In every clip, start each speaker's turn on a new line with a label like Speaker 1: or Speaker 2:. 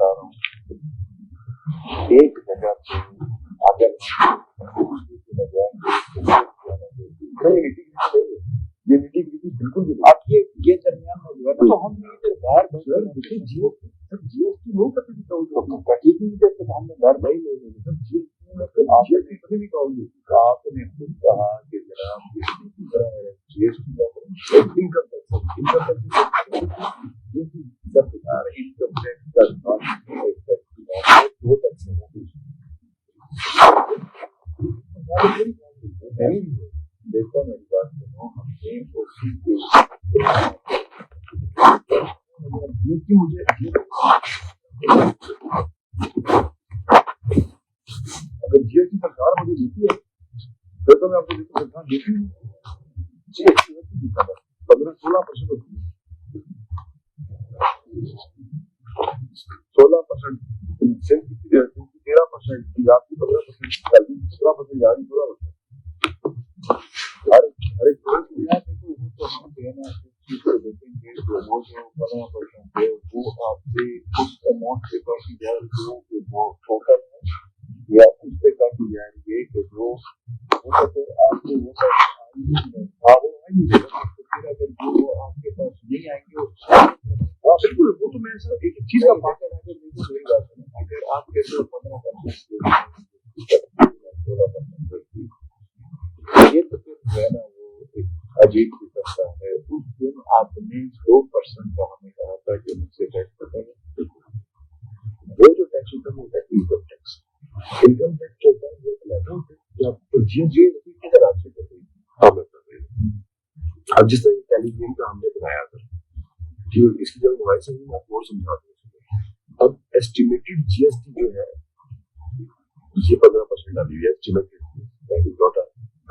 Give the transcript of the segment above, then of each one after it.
Speaker 1: बता रहा हूँ, एक जगह पे अगर बिल्कुल भी आप ये दरमियान में जो है तो हम इधर बाहर जीएसटी नहीं करते थे, ठीक नहीं देते तो हमने घर नहीं ले लेंगे सर। जीएसटी आपने भी कहोगे, आपने खुद कहा कि जनाब जीएसटी इनकम टैक्स दो टैक्स देखो मेरी बात सुनो, हमने मुझे अगर जीएसटी सरकार मुझे देती है फिर तो मैं आपको देखो सरकार देती हूँ, जीएसटी 15-16% होती है, 16%, 13%, पंजाब की 15%, 17% यानी 16%। हर एक देखो वो तो हम देना देखेंगे वो जो 15% है वो आपसे उस अमाउंट से काफी ज्यादा वो टोटल है या उससे काफी जाएंगे कि जो फिर आपको वो नहीं देगा, अगर वो आपके पास नहीं आएंगे बिल्कुल वो तो मैं सर एक चीज का बात मेरी बात है, अगर आपके 15% ये तो फिर है ना वो एक अजीब सी सकता है। उस दिन आपने 2% का हमें कहा था कि मुझसे टैक्स कटेगा, वो जो टैक्स होता है वो इनकम टैक्स होता है वो जीएसटी किधर आपसे कर रही है, अब जिस तरह टेलीविजन का हमने बनाया था ठीक है, इसकी जब इनवाइस है मैं आपको और समझा दूँ। अब एस्टिमेटेड जीएसटी जो है ये 15% अभी है, एस्टिमेटेड दैट इज नॉट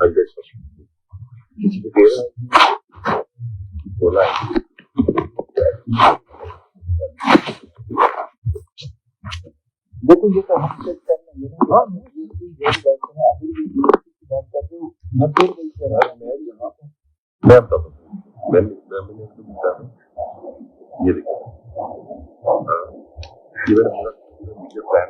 Speaker 1: 100%। किसी को दे रहा है बोला है देखो ये तो हम चेक कर लेंगे ना। हाँ मैं ये बात करना अभी भी बात करते हूँ, मैं फिर वही कर रहा हूँ, मैं यहाँ पे मैं आपको मैंने आपको बताया ये देखो ये मेरा मीडिया प्लान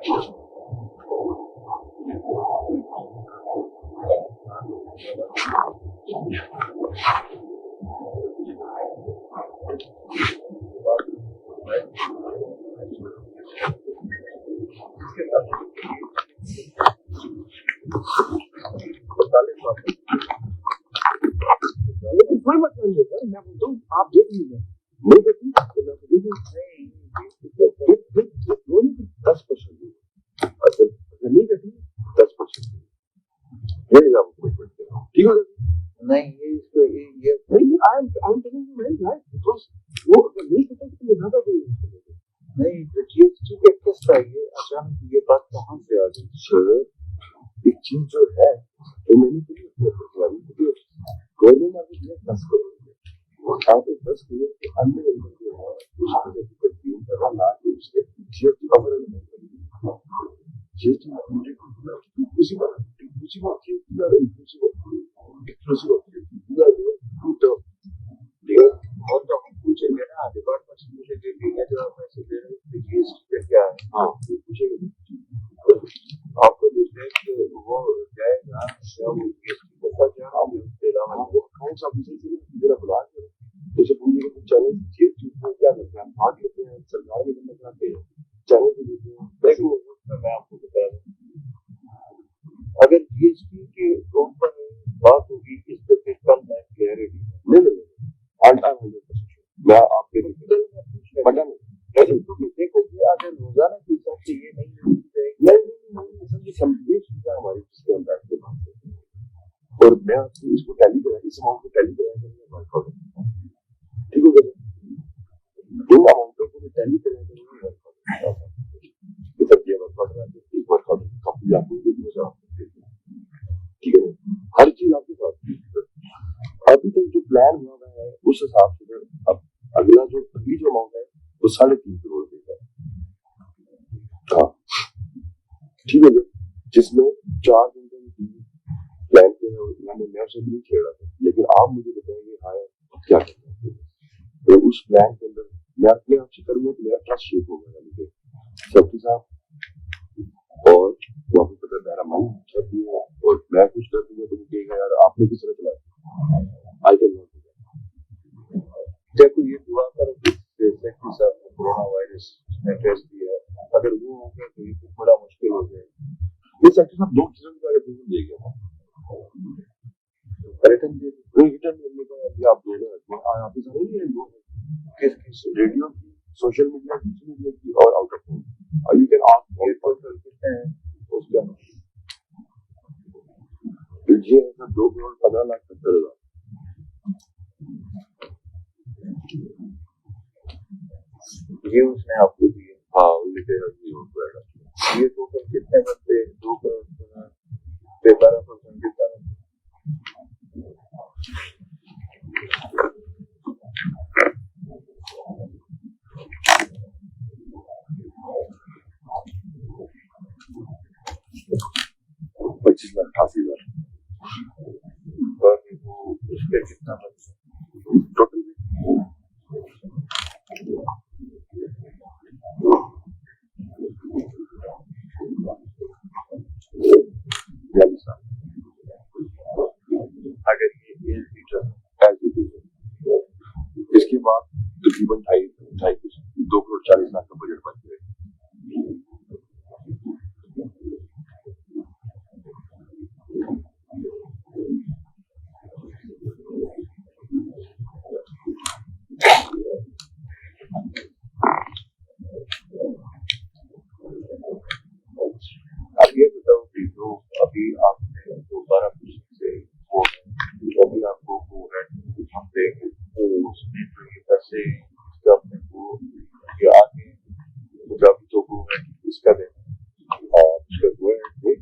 Speaker 1: लेकिन कोई मतलब नहीं है, मैं बोलता हूँ आप देख लीजिए नहीं देखिए तो मैं बोलूँ 10% अच्छा नहीं देखिए 10% ये आपको ठीक है नहीं ये इसको ये नहीं I am telling you very right because वो अगर नहीं करते तो मैं ज्यादा कोई नहीं जीएसटी के किस चाहिए अचानक ये बात कहाँ से आ गई सर। एक चीज जो है वो मैंने गवर्नमेंट आपको 10 करोड़ आप 10 करोड़ के अंदर उसके जीएसटी कवर जीएसटी उसी बात और तो हम पूछेंगे ना डिपार्टमेंट से पूछेंगे कि ये जो आप पैसे दे रहे हैं जीएसटी क्या है, हाँ पूछेंगे आपको देखते हैं कि वो जाएगा क्या वो जीएसटी कैसा क्या उसके अलावा वो अकाउंट्स ऑफिसर से मेरा बुला के उसे पूछेंगे कि चैनल जीएसटी में क्या करते हैं, भाग लेते हैं सरकार में करना चाहते हैं चैनल को देते हैं। लेकिन मैं आपको बता दूं अगर जीएसटी के ऊपर बात होगी इस पे फिर कल मैं क्लियरिटी ले लेंगे 100% मैं आपके पता नहीं देखो ये अगर रोजाना के हिसाब से ये नहीं समझिए सुविधा हमारी जिसके अंदर के बात और मैं आपको इसको टैली करा इस अमाउंट को टैली कराया वर्कआउट ठीक हो गया दो अमाउंटों को टैली कराया वर्कआउट कंपनी आपको ठीक है हर चीज आपके पास अभी तक जो प्लान हुआ है उस हिसाब से अब अगला जो अभी जो अमाउंट है वो 3.5 करोड़ देगा हाँ ठीक है जिसमें 4 दिन का प्लान किया मैंने मैं उससे नहीं खेल रहा था लेकिन आप मुझे बताएंगे हाँ क्या करना है तो उस प्लान के अंदर मैं अपने आप से करूंगा तो मेरा ट्रस्ट शेप होगा यानी कि सबके साथ और वहाँ पे पता मेरा मन छपी है और मैं कुछ कर दूंगा तो मुझे यार आपने किस तरह चलाया आई कैन नॉट देखो ये दुआ करो सेक्रेटरी साहब ने कोरोना वायरस ने टेस्ट दिया अगर वो हो गया तो ये तो बड़ा मुश्किल हो जाएगा ये सेक्रेटरी साहब 2 चीजों का रिव्यू दे गया रिटर्न दे रिटर्न मिलने का ये आप दोनों आप इस नहीं है दो किस रेडियो की सोशल मीडिया की और आउट ऑफ और you can ask all for कितने हैं उसका ये है 2 करोड़ 15 लाख 70 हजार ये उसने आपको दिए हाँ लिखे ये टोटल कितने बनते 2 करोड़ 12% कितना $25,88,000 वो उसके कितना टोटल अगर ये इसके बाद तकरीबन 2 करोड़ 40 लाख का बजट बन गया अब ये बताओ कि जो अभी आपने जो 12% से वो अभी आपको वो है हम देंगे उसमें जो ये पैसे इसका अपने को ये आगे अभी तो वो है इसका देना और उसका जो है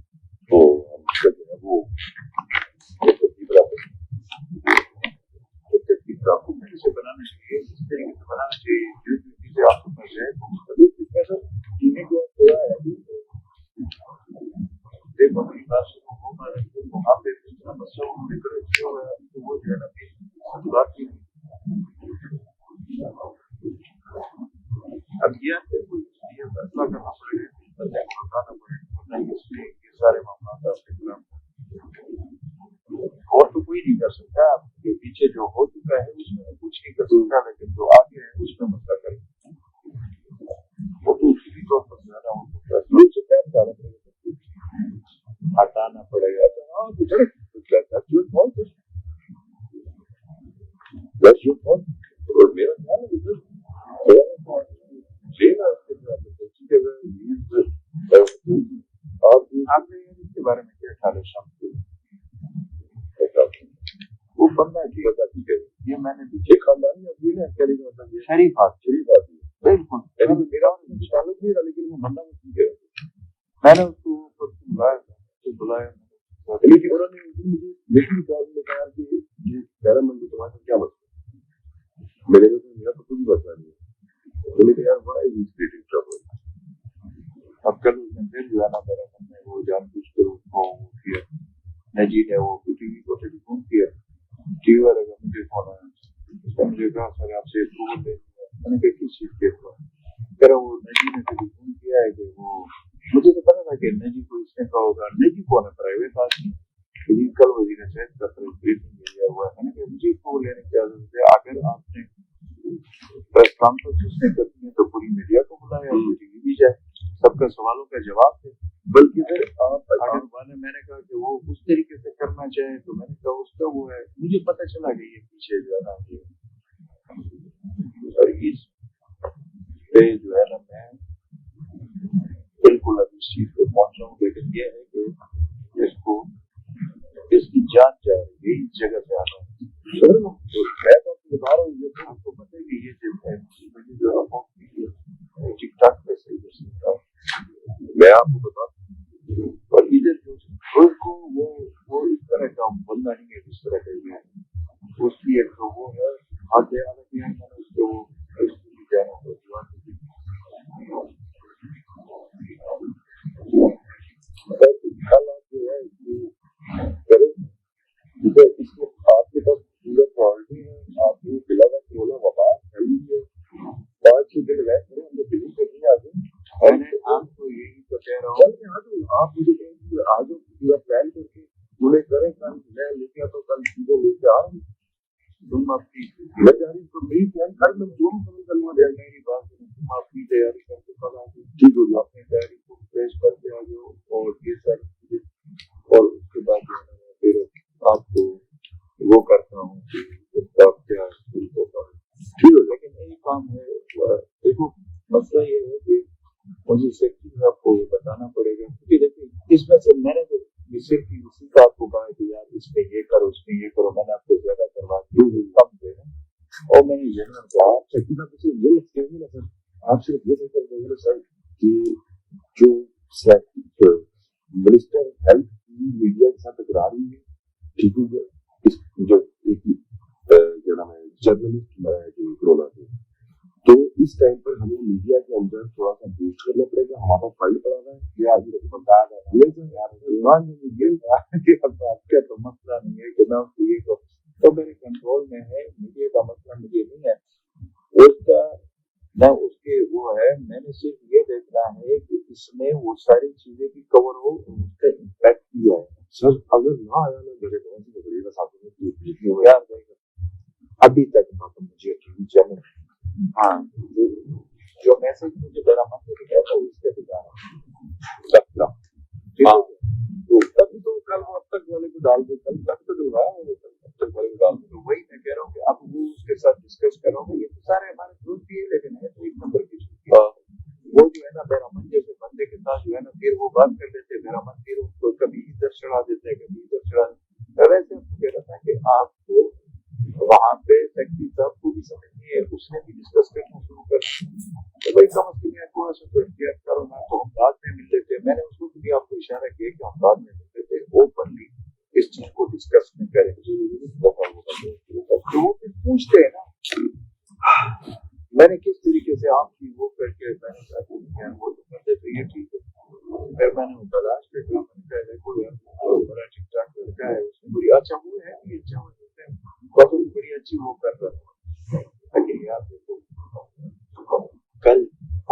Speaker 1: तो उसका जो है वो आपको कैसे बनाना चाहिए इस तरीके से बनाना चाहिए जो चीजें आपके पास है टीवी को थोड़ा देखो मेरी बात सुनो वो वहाँ पे जितना बच्चा वो लेकर तो वो जो है ना बात की अब ये कोई फैसला करना पड़ेगा बताना पड़ेगा इसलिए ये सारे मामला आपके खिलाफ और तो कोई नहीं कर सकता आपके पीछे जो हो चुका है उसमें कुछ नहीं कर सकता लेकिन जो आगे है उसमें मसला करें वो तो उसी तौर पर ज्यादा हो सकता है क्या बताना पड़ेगा हटाना पड़ेगा तो हाँ और मेरा ख्याल आपने इसके बारे में क्या ख्याल है शाम वो बंदा की बता ठीक है ये मैंने पीछे खानदानी अभी ना क्या मतलब शरीफ आदमी बिल्कुल मेरा ताल्लुक नहीं था लेकिन वो बंदा ठीक है मैंने उसको बुलाया लेकिन उन्होंने मुझे लेकिन कहा कि ये मेरा मन तुम्हारे क्या मसला मेरे को मेरा तो कोई मसला नहीं है तो लेकिन यार बड़ा ही क्रिएटिव जॉब अब कल उसने फिर जो है ना मेरा मन में वो जानबूझ कर उसको किया नजी ने वो टीवी को टेलीफोन किया टीवी वाले का मुझे फोन आया मुझे कहा सर आपसे अप्रूवल ले मैंने कहा किस चीज के कह रहा वो नजी ने टेलीफोन किया है कि वो मुझे तो पता था कि नजी को इसने कहा होगा नजी कौन है प्राइवेट आदमी लेकिन कल वजीर सेहत का ब्रीफिंग लिया हुआ है मैंने कहा मुझे इसको लेने की जरूरत है अगर आपने प्रेस कॉन्फ्रेंस उसने करनी है तो पूरी मीडिया को बुलाया टीवी भी जाए सबका सवालों का जवाब दे बल्कि फिर मैंने कहा कि वो उस तरीके से करना चाहे तो मैंने कहा उसका वो है मुझे पता चला कि ये पीछे जो है ना और इस पे जो है ना मैं बिल्कुल अब इस चीज पे पहुंचा हूँ लेकिन ये है कि इसको इसकी जांच जा रही है इस जगह से आना तो मैं तो आपको बता रहा हूँ ये तो आपको पता है कि ये जो ठीक ठाक पैसे कर सकता मैं आपको बता और इधर जो को वो इस तरह का बंदा नहीं है जिस तरह का है उसकी एक तो वो है आगे आने मैंने उसको जाना हालात जो है करें इसमें आपके पास पूरा क्वालिटी है आपने बिला का कोला वबा फैली है 5-6 दिन रह करें हमने बिल्ली करनी आगे मैंने आपको यही तो कह रहा हूँ, आप मुझे कहेंगे आज पूरा प्लान करके उन्हें करें, कल मैं लेके आता हूँ, कल चीजें लेके आ रही हूँ, तुम आपकी मैं जा रही तो मेरी प्लान कल मैं जो भी करूँ मेरी बात तुम अपनी तैयारी करके कल आ जाओ, ठीक हो गया, अपनी तैयारी को पेश करके आ जाओ और ये सारी चीजें, और उसके बाद फिर आपको वो करता हूँ आप क्या ठीक हो। लेकिन यही काम है, देखो मसला ये है कि मुझे सेक्टर आपको ये बताना पड़ेगा, क्योंकि देखिए इसमें से मैंने तो सिर्फ इसी का आपको कहा कि यार इसमें ये करो उसमें ये करो, मैंने आपको ज्यादा करवा दिया कम दे रहा, और मैंने ये कहा आप सेक्टर का कुछ ये लगते हैं ना सर, आप सिर्फ ये कर देंगे सर कि जो मिनिस्टर हेल्थ मीडिया के साथ टकरा रही है, ठीक है, इस जो एक क्या नाम है जर्नलिस्ट मरा है जो कोरोना से, तो इस टाइम पर हमें मीडिया के अंदर थोड़ा सा बूस्ट करना पड़ेगा, हमारा फाइल पड़ा हुआ है, ये आज बता रहा है तो मसला नहीं है कि ना ये तो मेरे कंट्रोल में है, मीडिया का मसला मुझे नहीं है, उसका ना उसके वो है, मैंने सिर्फ ये देखना है कि इसमें वो सारी चीजें भी कवर हो, उसका इम्पैक्ट भी आए। सर अगर ना आया ना मेरे कौन सी बकरी साथ में यार अभी तक ना तो मुझे टीवी चैनल हाँ जो मैसेज मुझे मेरा मन में गया था उसके दिखा तो तभी तो कल अब तक वाले को डाल दे, कल तक तो दिलवाया मैंने, अब तक वाले को डाल दे, तो वही मैं कह रहा हूँ कि अब वो उसके साथ डिस्कस करोगे, ये तो सारे हमारे दोस्त भी है, लेकिन है तो एक नंबर की वो जो है ना मेरा मन जैसे बंदे के साथ जो है ना फिर वो बात कर लेते हैं, मेरा मन फिर उसको कभी इधर चढ़ा देते हैं कभी इधर चढ़ा देते, वैसे आपको कह रहा था कि आपको वहां पे सेक्रेटरी साहब को भी समझनी है, उसने भी डिस्कस करना शुरू कर, तो भाई कम से कम थोड़ा सा तो एहतियात करो ना, तो हम बाद में मिल लेते हैं, मैंने उसको भी आपको इशारा किया कि हम बाद में मिल लेते हैं, ओपनली इस चीज को डिस्कस नहीं करें, तो वो फिर पूछते हैं ना मैंने किस तरीके से आपकी वो करके मैंने वो तो कर देते ये ठीक है, फिर मैंने वो तलाश के काम देखो यार बड़ा ठीक ठाक लड़का है, उसने बड़ी अच्छा वो है ये अच्छा होते हैं बहुत बड़ी अच्छी वो कर रहा है, लेकिन यार देखो कल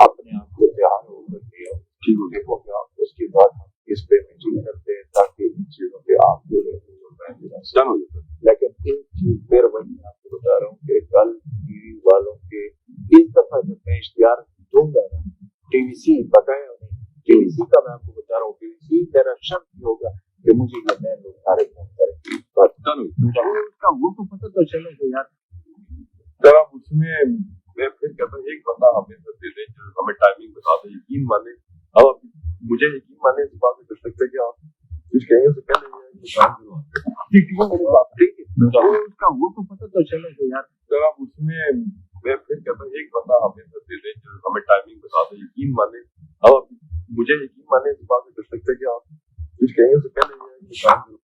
Speaker 1: अपने आप को तैयार होकर के ठीक हो देखो कि आप उसके बाद हम इस पे मीटिंग करते हैं ताकि इन चीजों पे आपको डन हो जाता है। लेकिन एक चीज फिर वही आपको बता रहा हूँ कि कल टीवी वालों के इस दफा जब मैं इश्तिहार दूंगा ना टीवीसी बकाया नहीं, टीवीसी का मैं आपको बता रहा हूँ, टीवीसी मेरा शर्त होगा कि मुझे ये मैं लोग सारे फोन करेंगे उसका वो तो पता तो चलेगा यार जरा उसमें मैं फिर कहता हूँ एक बंदा हमें दे दे हमें टाइमिंग बता दे, यकीन माने अब मुझे यकीन माने इस बात कर सकते हैं कि आप कुछ कहेंगे से पहले उसका वो तो पता तो चलेगा यार जरा उसमें मैं फिर कहता हूँ एक बंदा हमें दे दे हमें टाइमिंग बता दे, यकीन माने अब मुझे यकीन माने इस बात कर सकते हैं कि आप कुछ कहेंगे से पहले